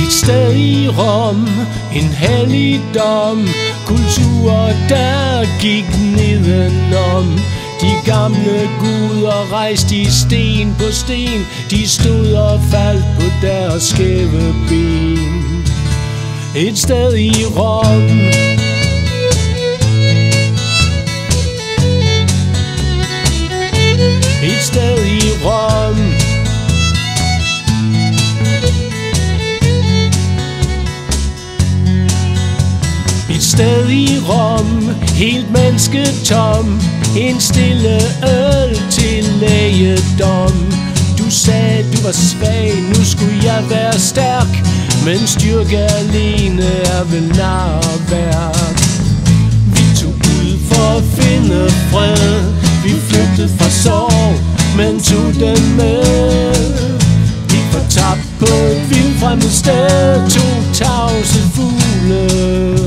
Et sted i Rom, en helligdom, kultur der gik nedenom. De gamle guder rejste i sten på sten, de stod og faldt på deres skæve ben. Et sted i Rom, et sted i Rom, et sted i Rom, helt mennesketom, en stille øl til lægedom. Du sagde du var svag, nu skulle jeg være stærk, men styrke alene er vel narværk. Vi tog ud for at finde fred, vi flygtede fra sorg, men tog den med. Vi fortabt på et vildt fremmed sted, to tavse fugle.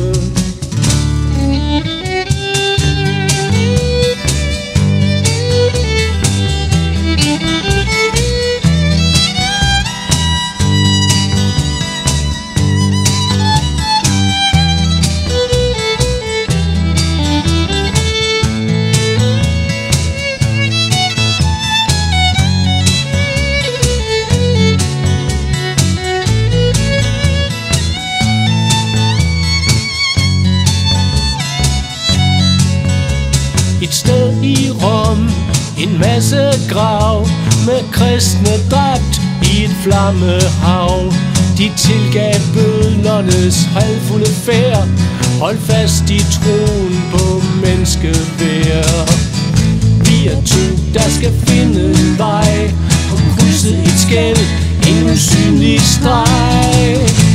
Et sted i Rom, en masse grav med kristne dræbt i et flammehav. De tilgav bødlernes halvfulde færd, hold fast i troen på menneskeværd. Vi er to, der skal finde en vej, og krydse et skel, en usynlig streg.